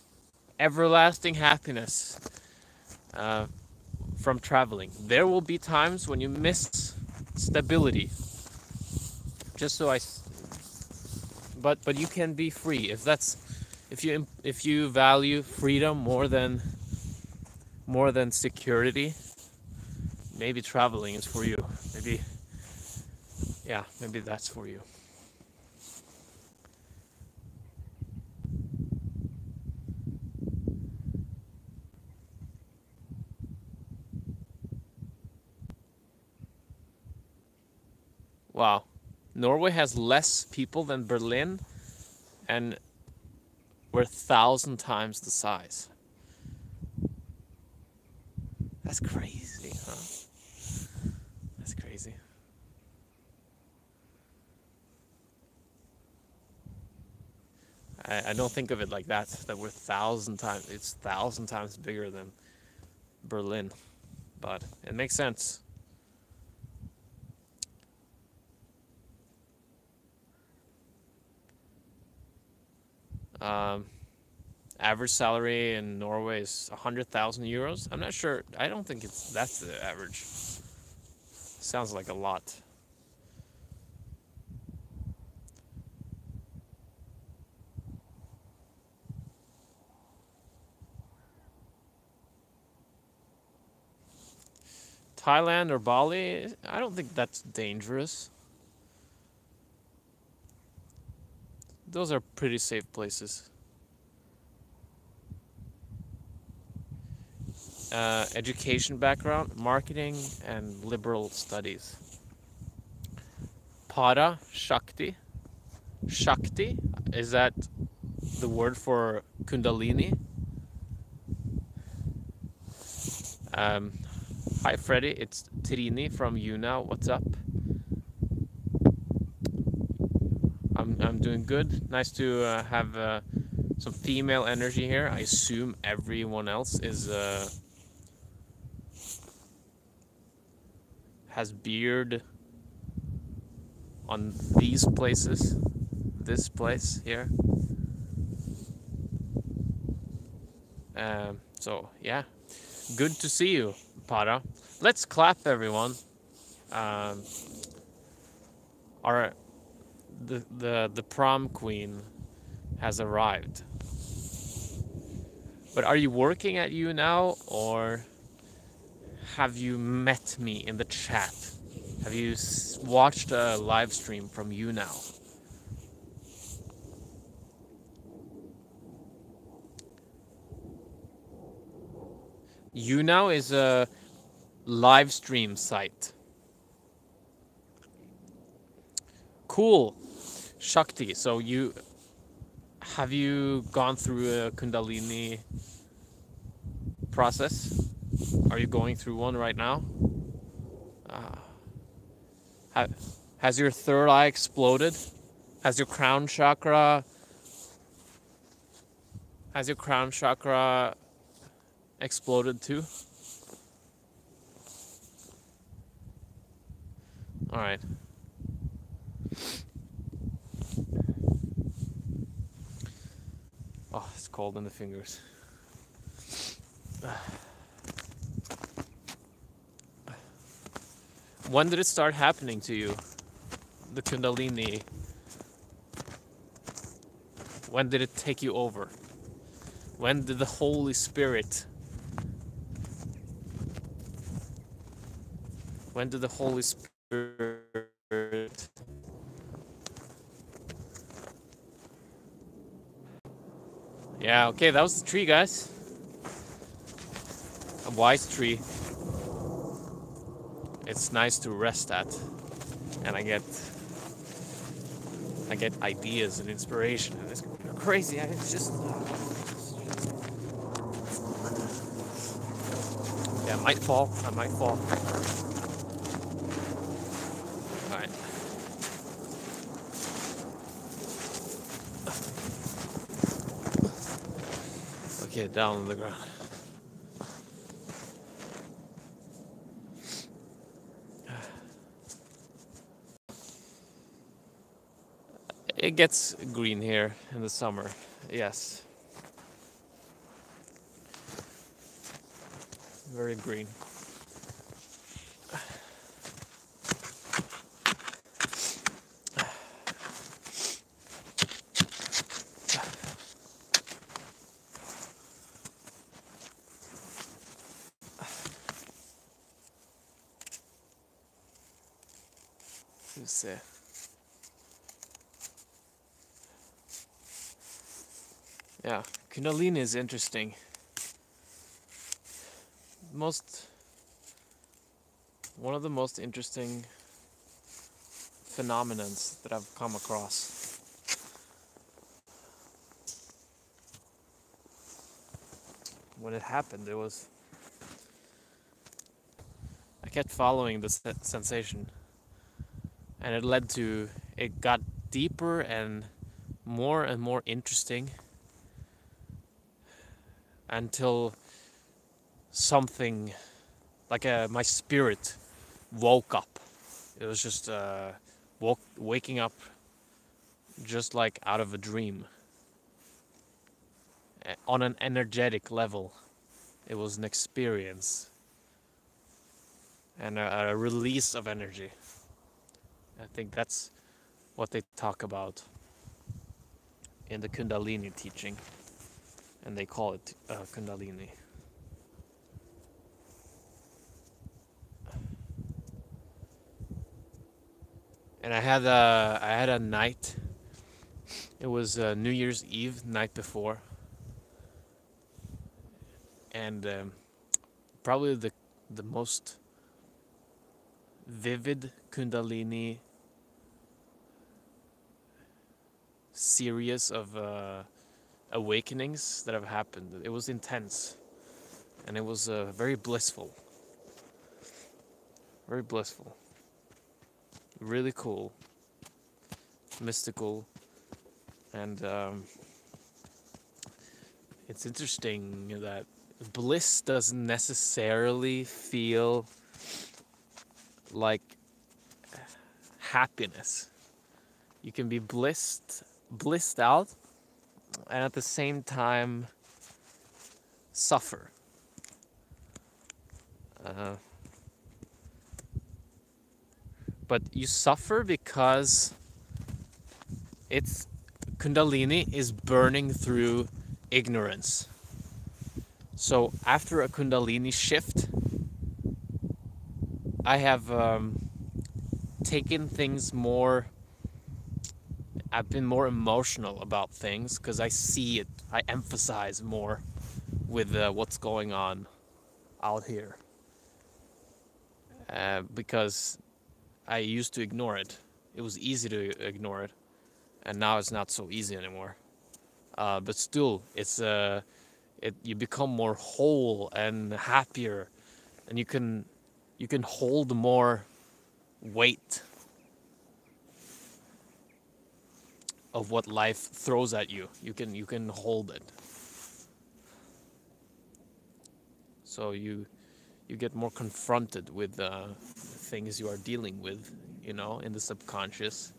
everlasting happiness from traveling. There will be times when you miss stability. But you can be free if you value freedom more than security. Maybe traveling is for you. Maybe that's for you. Wow. Norway has less people than Berlin, and we're 1,000 times the size. That's crazy, huh? That's crazy. I don't think of it like that we're 1,000 times. It's 1,000 times bigger than Berlin, but it makes sense. Average salary in Norway is 100,000 euros. I'm not sure. I don't think that's the average. Sounds like a lot. Thailand or Bali, I don't think that's dangerous. Those are pretty safe places. Education background, marketing, and liberal studies. Para Shakti. Shakti, is that the word for Kundalini? Hi Freddy, it's Trini from You Now. What's up? I'm doing good. Nice to have some female energy here. I assume everyone else is has beard on these places. This place here. So yeah, good to see you, Para. Let's clap, everyone. Our the prom queen has arrived. But are you working at You Now, or have you met me in the chat? Have you watched a live stream from You Now? You Now is a live stream site. Cool. Shakti, so have you gone through a Kundalini process? Are you going through one right now? Has your third eye exploded? Has your crown chakra exploded too? All right. Oh, it's cold in the fingers. When did it start happening to you? The Kundalini. When did it take you over? When did the Holy Spirit? When did the Holy Spirit? Yeah, okay, that was the tree, guys. A wise tree. It's nice to rest at, and I get ideas and inspiration, and it's crazy. It's just yeah, I might fall. All right. Okay, down on the ground. It gets green here in the summer, yes. Very green. Let's see. Yeah, Kundalini is interesting. One of the most interesting phenomenons that I've come across. When it happened, I kept following the sensation, and it got deeper and more interesting until something like my spirit woke up. It was just waking up just like out of a dream. On an energetic level, it was an experience and a release of energy. I think that's what they talk about in the Kundalini teaching, and they call it Kundalini. And I had a night It was New Year's Eve, night before, and probably the most vivid Kundalini series of awakenings that have happened. It was intense, and it was very blissful. Very blissful. Really cool. Mystical. And it's interesting that bliss doesn't necessarily feel like happiness. You can be blissed out, and at the same time suffer. But you suffer because it's Kundalini is burning through ignorance. So after a Kundalini shift, I have taken things more. I've been more emotional about things because I see it. I emphasize more with what's going on out here. Because I used to ignore it. It was easy to ignore it, and now it's not so easy anymore. But still, it's you become more whole and happier, and you can hold more weight of what life throws at you. You can hold it. So you get more confronted with the things you are dealing with, in the subconscious.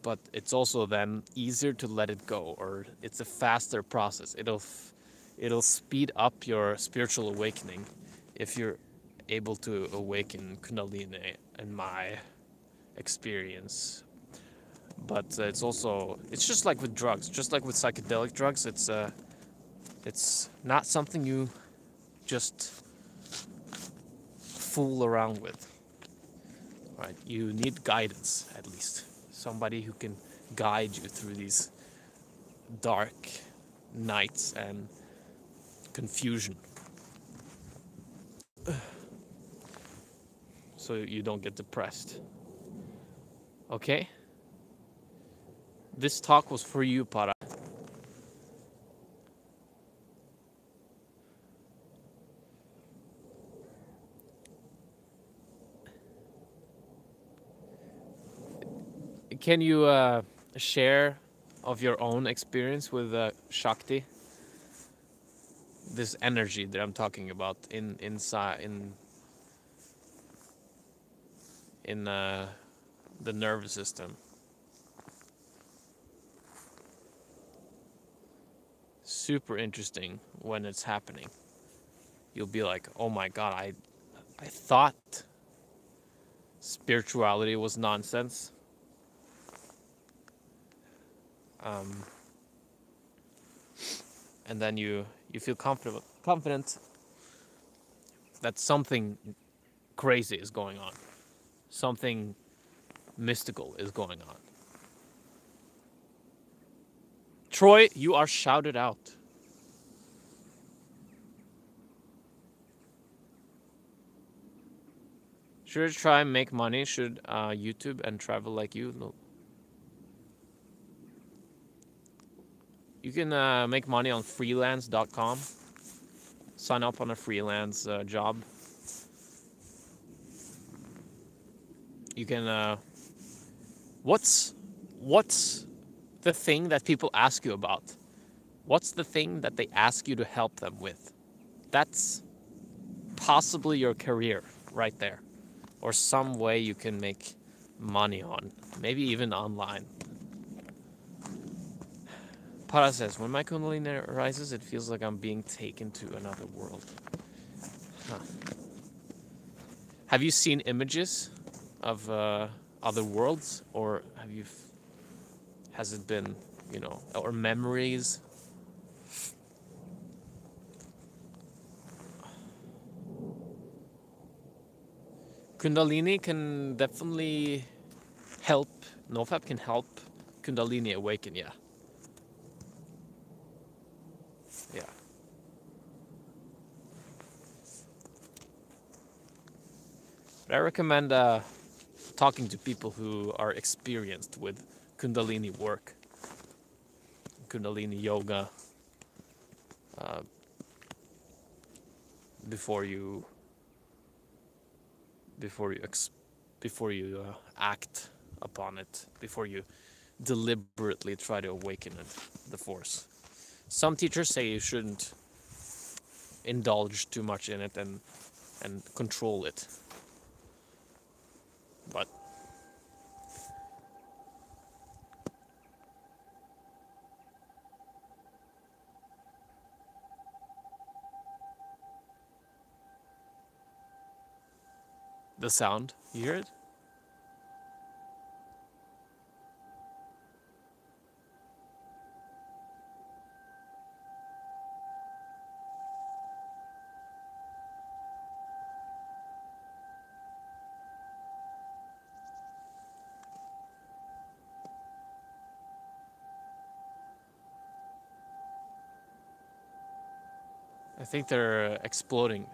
But it's also then easier to let it go, or it's a faster process. It'll speed up your spiritual awakening if you're able to awaken Kundalini, in my experience. But it's just like with drugs, just like with psychedelic drugs. It's not something you just fool around with, right? You need guidance, at least. Somebody who can guide you through these dark nights and confusion, so you don't get depressed. Okay? This talk was for you, Para. Can you share of your own experience with Shakti? This energy that I'm talking about inside in the nervous system. Super interesting when it's happening. You'll be like, oh my god, I thought spirituality was nonsense. And then you feel confident that something crazy is going on. Something mystical is going on. Troy, you are shouted out. Should I try and make money? Should YouTube and travel like you? No. You can make money on freelance.com. Sign up on a freelance job. You can. What's the thing that people ask you about? What's the thing that they ask you to help them with? That's possibly your career right there, or some way you can make money on, maybe even online. Para says, when my Kundalini arises, it feels like I'm being taken to another world. Huh. Have you seen images of other worlds, or has it been, or memories? Kundalini can definitely help, NoFap can help Kundalini awaken, yeah. Yeah. But I recommend talking to people who are experienced with Kundalini work, Kundalini yoga, before you act upon it, before you deliberately try to awaken it, the force. Some teachers say you shouldn't indulge too much in it and control it. But the sound, you hear it? I think they're exploding.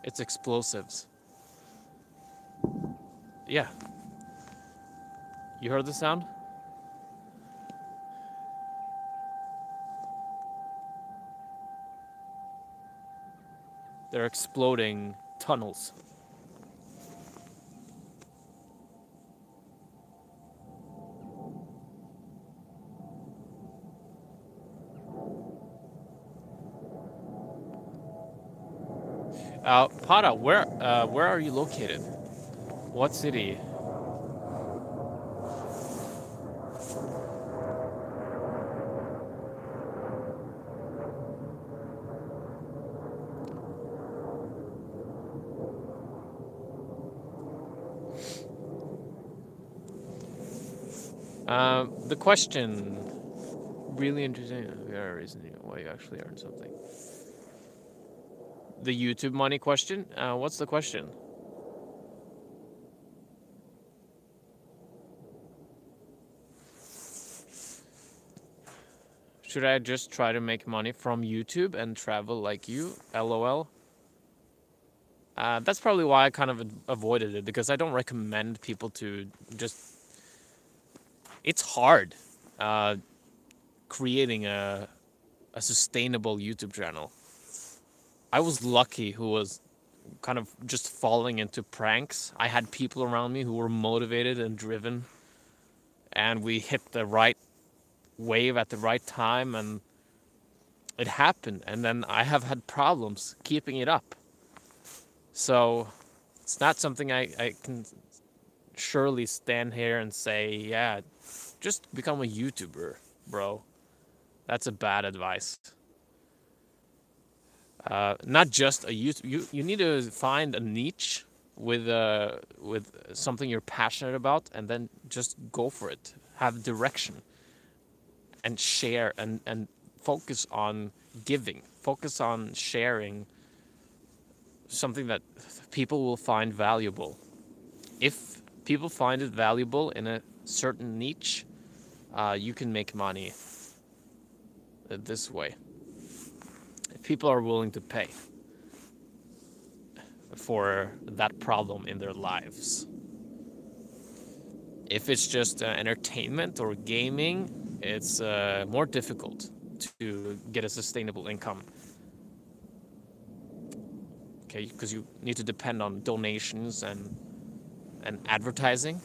It's explosives. Yeah. You heard the sound? They're exploding tunnels. Pada, where are you located? What city? The question, really interesting. Why you actually earn something. The YouTube money question? What's the question? Should I just try to make money from YouTube and travel like you? LOL. That's probably why I kind of avoided it, because I don't recommend people to just... It's hard creating a sustainable YouTube channel. I was lucky who was kind of just falling into pranks. I had people around me who were motivated and driven, and we hit the right wave at the right time, and it happened. And then I have had problems keeping it up. So it's not something I can surely stand here and say, yeah, just become a YouTuber, bro. That's a bad advice. Not just a YouTube. You need to find a niche with something you're passionate about, and then just go for it. Have direction, and share, and focus on giving. Focus on sharing something that people will find valuable. If people find it valuable in a certain niche, you can make money this way. If people are willing to pay for that problem in their lives. If it's just entertainment or gaming, it's more difficult to get a sustainable income. Okay, because you need to depend on donations and advertising.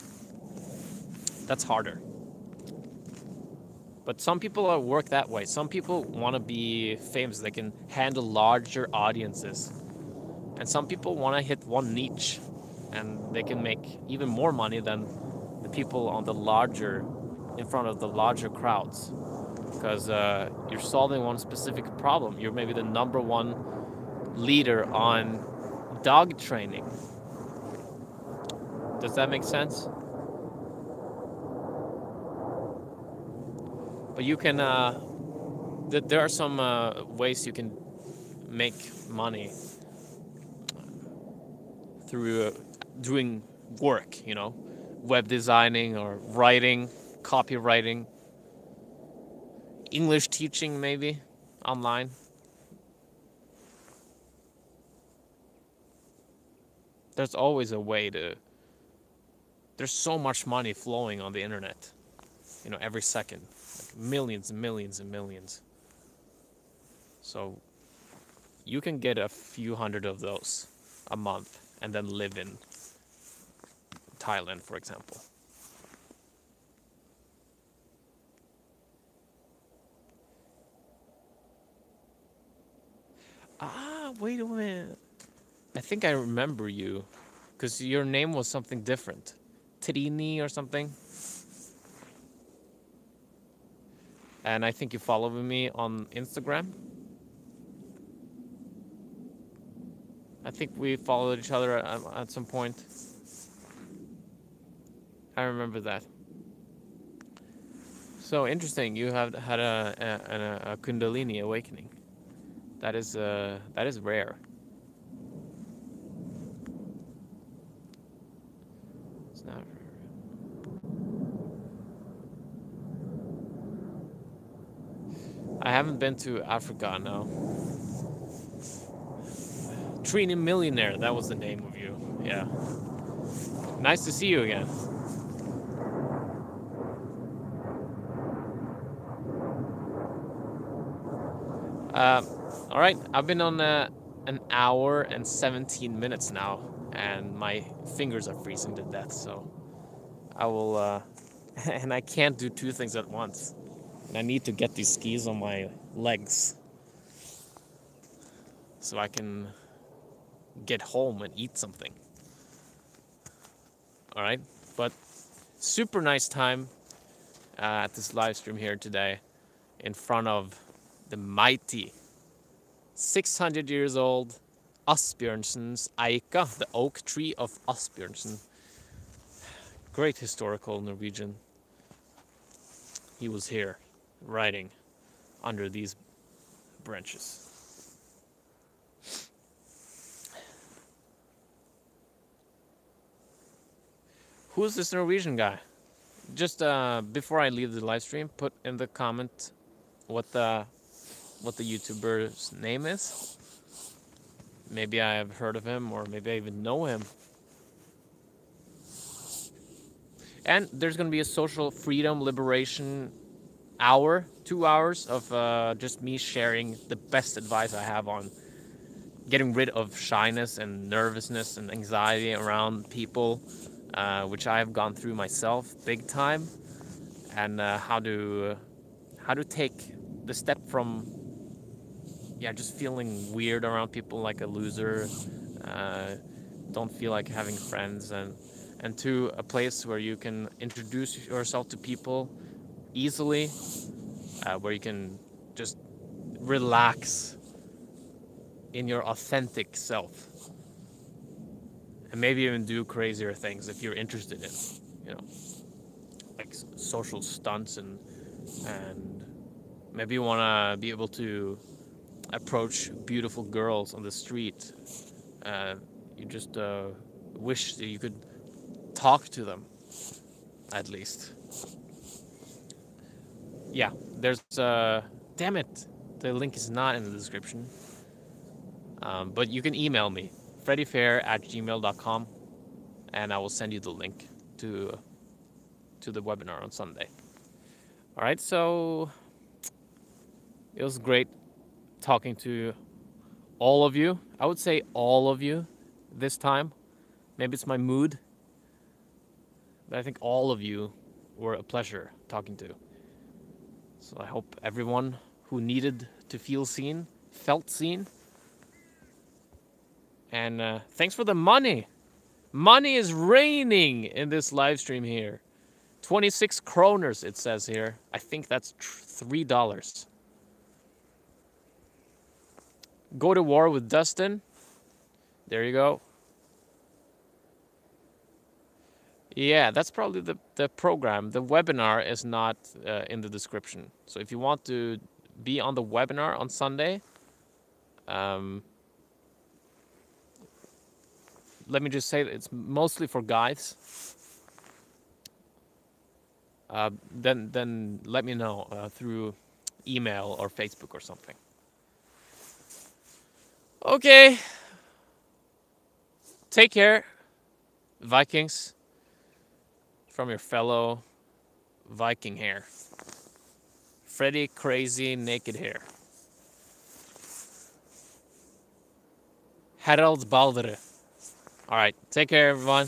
That's harder. But some people work that way. Some people want to be famous. They can handle larger audiences. And some people want to hit one niche, and they can make even more money than the people on the larger, in front of the larger crowds. Because you're solving one specific problem. You're maybe the #1 leader on dog training. Does that make sense? But you can, there are some ways you can make money through doing work, web designing or writing, copywriting. English teaching maybe online. There's always a way to. There's so much money flowing on the internet, you know, every second, like millions and millions and millions. So you can get a few hundred of those a month and then live in Thailand, for example. Ah, wait a minute. I think I remember you, because your name was something different. Trini or something. And I think you follow me on Instagram. I think we followed each other at some point. I remember that. So interesting. You have had a Kundalini awakening. That is rare. It's not. I haven't been to Africa, no. Trini Millionaire, that was the name of you. Yeah. Nice to see you again. All right, I've been on an hour and 17 minutes now, and my fingers are freezing to death, so I will, and I can't do two things at once. And I need to get these skis on my legs so I can get home and eat something. All right, but super nice time at this live stream here today in front of the mighty 600 years old Asbjørnsens Eika, the oak tree of Asbjørnsen. Great historical Norwegian. He was here riding under these branches. Who's this Norwegian guy? Just before I leave the live stream, put in the comment what the YouTuber's name is. Maybe I have heard of him, or maybe I even know him. And there's going to be a social freedom liberation hour, 2 hours of just me sharing the best advice I have on getting rid of shyness and nervousness and anxiety around people, which I have gone through myself big time, and how to take the step from just feeling weird around people like a loser, don't feel like having friends, and to a place where you can introduce yourself to people easily, where you can just relax in your authentic self, and maybe even do crazier things if you're interested in, like social stunts, and maybe you want to be able to approach beautiful girls on the street. You just wish that you could talk to them, at least. Yeah, there's damn it, the link is not in the description, but you can email me, FreddyFairhair@gmail.com, and I will send you the link to the webinar on Sunday. All right, so it was great talking to all of you. I would say all of you this time. Maybe it's my mood, but I think all of you were a pleasure talking to. So I hope everyone who needed to feel seen felt seen. And thanks for the money. Money is raining in this live stream here. 26 kroners it says here. I think that's $3. Go to war with Dustin. There you go. Yeah, that's probably the program. The webinar is not in the description. So if you want to be on the webinar on Sunday, let me just say that it's mostly for guys. Then let me know through email or Facebook or something. Okay. Take care, Vikings, from your fellow Viking hair. Freddy Crazy Naked Hair. Harald Balder. Alright, take care, everyone.